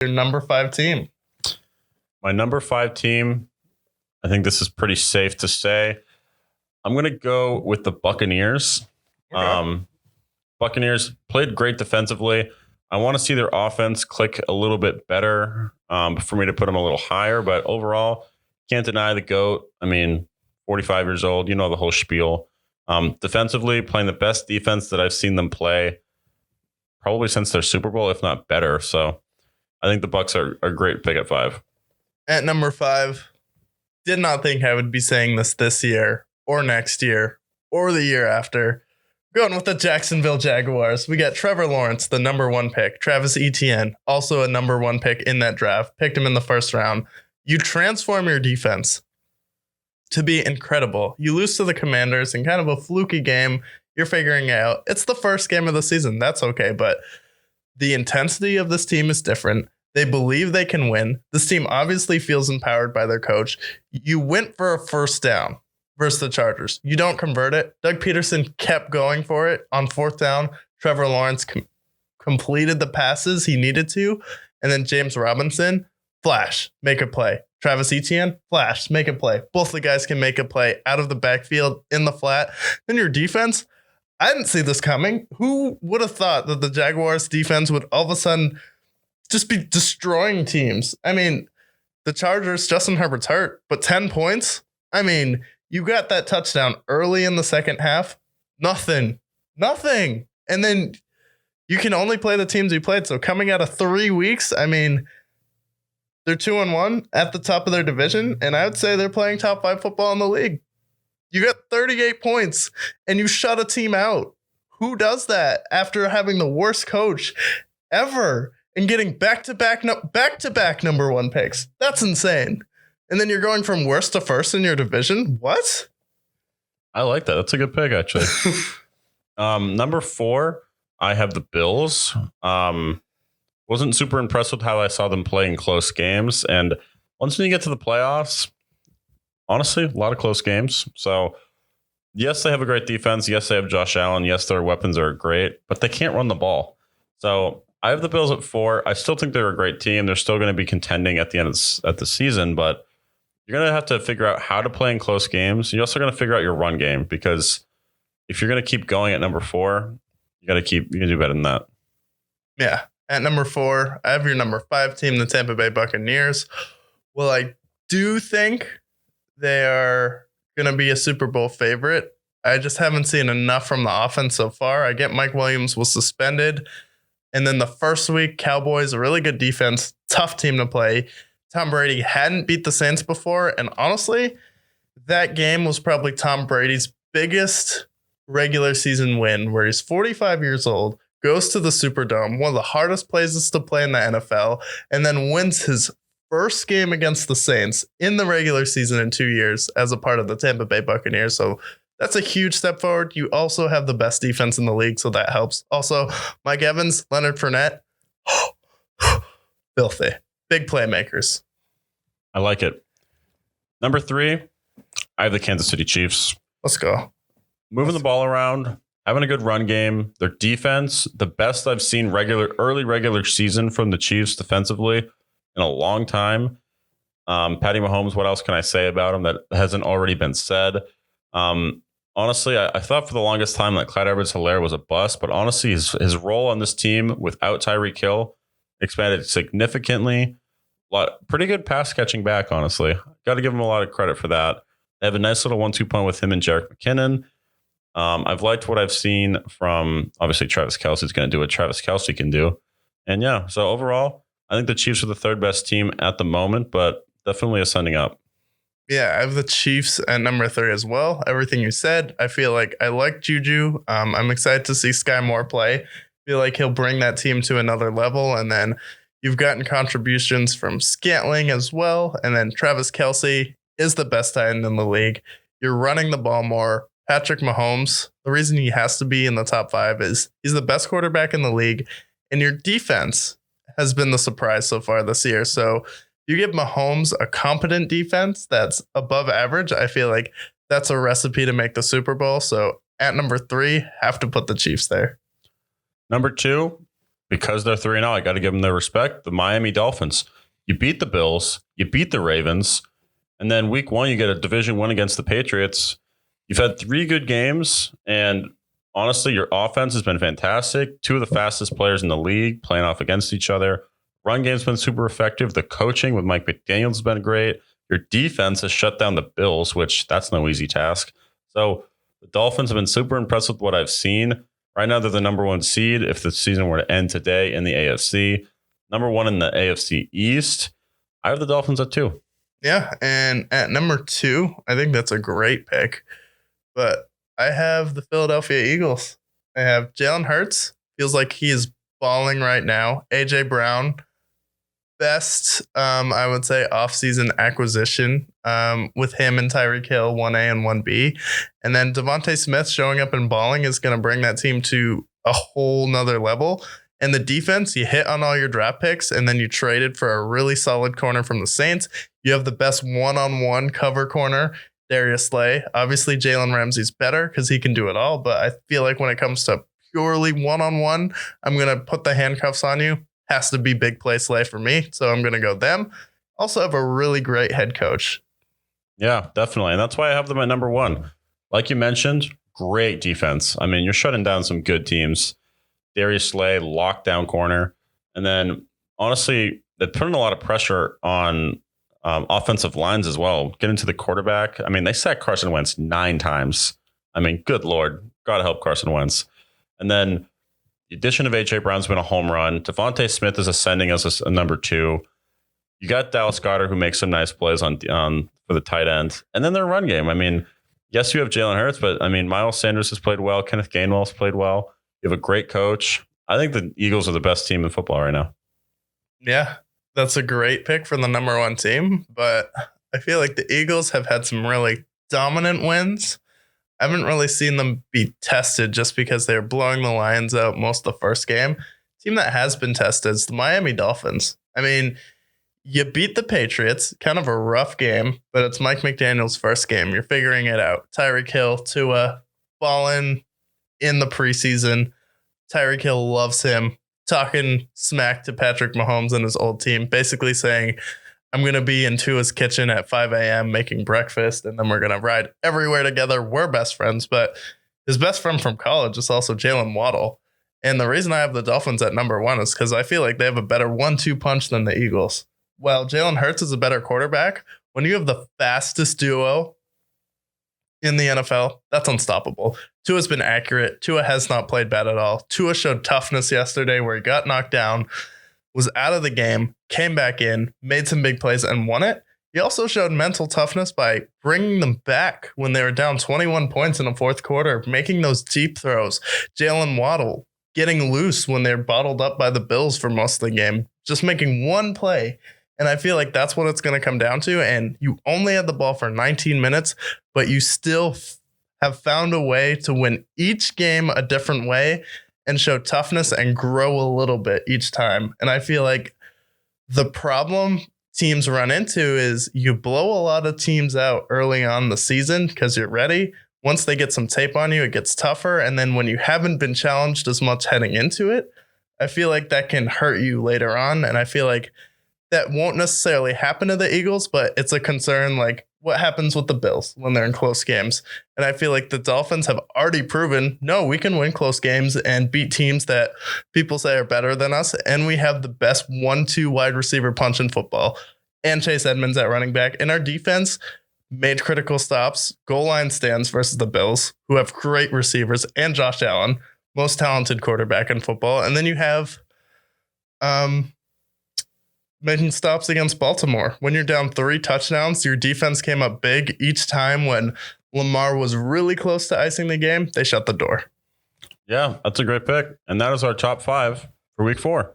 Your number 5 team. My number 5 team, I think this is pretty safe to say. I'm going to go with the Buccaneers. Okay. Buccaneers played great defensively. I want to see their offense click a little bit better for me to put them a little higher. But overall, can't deny the GOAT. I mean, 45 years old, you know the whole spiel. Defensively, playing the best defense that I've seen them play probably since their Super Bowl, if not better. So I think the Bucs are a great pick at 5. At number 5, did not think I would be saying this year or next year or the year after. Going with the Jacksonville Jaguars. We got Trevor Lawrence, the number 1 pick. Travis Etienne, also a number 1 pick in that draft. Picked him in the first round. You transform your defense to be incredible. You lose to the Commanders in kind of a fluky game. You're figuring out it's the first game of the season. That's okay. But the intensity of this team is different. They believe they can win. This team obviously feels empowered by their coach. You went for a first down versus the Chargers. You don't convert it. Doug Peterson kept going for it on 4th down. Trevor Lawrence completed the passes he needed to. And then James Robinson, flash, make a play. Travis Etienne, flash, make a play. Both the guys can make a play out of the backfield in the flat. Then your defense, I didn't see this coming. Who would have thought that the Jaguars defense would all of a sudden just be destroying teams? I mean, the Chargers, Justin Herbert's hurt, but 10 points? I mean, you got that touchdown early in the second half. Nothing. And then you can only play the teams you played. So coming out of 3 weeks, I mean, they're 2-1 at the top of their division. And I would say they're playing top 5 football in the league. You got 38 points and you shut a team out. Who does that after having the worst coach ever and getting back-to-back number 1 picks? That's insane. And then you're going from worst to first in your division? What? I like that. That's a good pick, actually. Number 4, I have the Bills. Wasn't super impressed with how I saw them play in close games. And once you get to the playoffs, honestly, a lot of close games. So, yes, they have a great defense. Yes, they have Josh Allen. Yes, their weapons are great, but they can't run the ball. So, I have the Bills at 4. I still think they're a great team. They're still going to be contending at the end of the season, but you're going to have to figure out how to play in close games. You're also going to figure out your run game, because if you're going to keep going at number 4, you can do better than that. Yeah. At number 4, I have your number 5 team, the Tampa Bay Buccaneers. Well, I do think they are going to be a Super Bowl favorite. I just haven't seen enough from the offense so far. I get Mike Williams was suspended. And then the first week, Cowboys, a really good defense, tough team to play. Tom Brady hadn't beat the Saints before. And honestly, that game was probably Tom Brady's biggest regular season win, where he's 45 years old, goes to the Superdome, one of the hardest places to play in the NFL, and then wins his first game against the Saints in the regular season in 2 years as a part of the Tampa Bay Buccaneers. So that's a huge step forward. You also have the best defense in the league, so that helps. Also, Mike Evans, Leonard Fournette, filthy. Big playmakers. I like it. Number 3, I have the Kansas City Chiefs. Let's go. Moving the ball around, having a good run game. Their defense, the best I've seen early regular season from the Chiefs defensively in a long time. Patty Mahomes, what else can I say about him that hasn't already been said? Honestly, I thought for the longest time that Clyde Edwards-Helaire was a bust, but honestly, his role on this team without Tyreek Hill expanded significantly. Pretty good pass catching back, honestly. Got to give him a lot of credit for that. They have a nice little 1-2 punch with him and Jerick McKinnon. I've liked what I've seen from, obviously, Travis Kelce's going to do what Travis Kelce can do. And yeah, so overall, I think the Chiefs are the 3rd best team at the moment, but definitely ascending up. Yeah, I have the Chiefs at number 3 as well. Everything you said, I feel like I like Juju. I'm excited to see Sky Moore play. Feel like he'll bring that team to another level. And then you've gotten contributions from Scantling as well. And then Travis Kelce is the best tight end in the league. You're running the ball more. Patrick Mahomes, the reason he has to be in the top 5 is he's the best quarterback in the league. And your defense has been the surprise so far this year. So you give Mahomes a competent defense that's above average, I feel like that's a recipe to make the Super Bowl. So at number 3, have to put the Chiefs there. Number 2, because they're 3-0, I got to give them their respect. The Miami Dolphins. You beat the Bills, you beat the Ravens, and then week 1, you get a division win against the Patriots. You've had 3 good games, and honestly, your offense has been fantastic. 2 of the fastest players in the league playing off against each other. Run game's been super effective. The coaching with Mike McDaniels has been great. Your defense has shut down the Bills, which that's no easy task. So the Dolphins have been super impressed with what I've seen. Right now, they're the number 1 seed if the season were to end today in the AFC. Number 1 in the AFC East. I have the Dolphins at 2. Yeah, and at number 2, I think that's a great pick. But I have the Philadelphia Eagles. I have Jalen Hurts. Feels like he is balling right now. A.J. Brown. Best, I would say, offseason acquisition with him and Tyreek Hill, 1A and 1B. And then Devontae Smith showing up and balling is going to bring that team to a whole nother level. And the defense, you hit on all your draft picks, and then you traded for a really solid corner from the Saints. You have the best one-on-one cover corner, Darius Slay. Obviously, Jalen Ramsey's better because he can do it all. But I feel like when it comes to purely one-on-one, I'm going to put the handcuffs on you. Has to be big play Slay for me. So I'm going to go them. Also have a really great head coach. Yeah, definitely. And that's why I have them at number 1. Like you mentioned, great defense. I mean, you're shutting down some good teams. Darius Slay, lockdown corner. And then, honestly, they're putting a lot of pressure on offensive lines as well. Getting to the quarterback. I mean, they sacked Carson Wentz 9 times. I mean, good Lord. God help Carson Wentz. And then the addition of A.J. Brown's been a home run. Devontae Smith is ascending as a number 2. You got Dallas Goedert, who makes some nice plays on for the tight end. And then their run game. I mean, yes, you have Jalen Hurts, but I mean, Miles Sanders has played well. Kenneth Gainwell's played well. You have a great coach. I think the Eagles are the best team in football right now. Yeah, that's a great pick for the number 1 team. But I feel like the Eagles have had some really dominant wins. I haven't really seen them be tested just because they're blowing the Lions out most of the first game. Team that has been tested is the Miami Dolphins. I mean, you beat the Patriots, kind of a rough game, but it's Mike McDaniel's first game. You're figuring it out. Tyreek Hill, Tua, balling in the preseason. Tyreek Hill loves him, talking smack to Patrick Mahomes and his old team, basically saying, I'm going to be in Tua's kitchen at 5 a.m. making breakfast, and then we're going to ride everywhere together. We're best friends, but his best friend from college is also Jalen Waddle. And the reason I have the Dolphins at number 1 is because I feel like they have a better 1-2 punch than the Eagles. While Jalen Hurts is a better quarterback, when you have the fastest duo in the NFL, that's unstoppable. Tua's been accurate. Tua has not played bad at all. Tua showed toughness yesterday where he got knocked down, was out of the game, came back in, made some big plays, and won it. He also showed mental toughness by bringing them back when they were down 21 points in the fourth quarter, making those deep throws. Jalen Waddle getting loose when they're bottled up by the Bills for most of the game, just making one play. And I feel like that's what it's going to come down to. And you only had the ball for 19 minutes, but you still have found a way to win each game a different way and show toughness and grow a little bit each time. And I feel like the problem teams run into is you blow a lot of teams out early on the season because you're ready. Once they get some tape on you, it gets tougher. And then when you haven't been challenged as much heading into it, I feel like that can hurt you later on. And I feel like that won't necessarily happen to the Eagles, but it's a concern like what happens with the Bills when they're in close games. And I feel like the Dolphins have already proven, no, we can win close games and beat teams that people say are better than us. And we have the best 1-2 wide receiver punch in football and Chase Edmonds at running back. And our defense made critical stops, goal line stands versus the Bills, who have great receivers, and Josh Allen, most talented quarterback in football. And then you have making stops against Baltimore. When you're down 3 touchdowns, your defense came up big each time when Lamar was really close to icing the game. They shut the door. Yeah, that's a great pick. And that is our top 5 for week 4.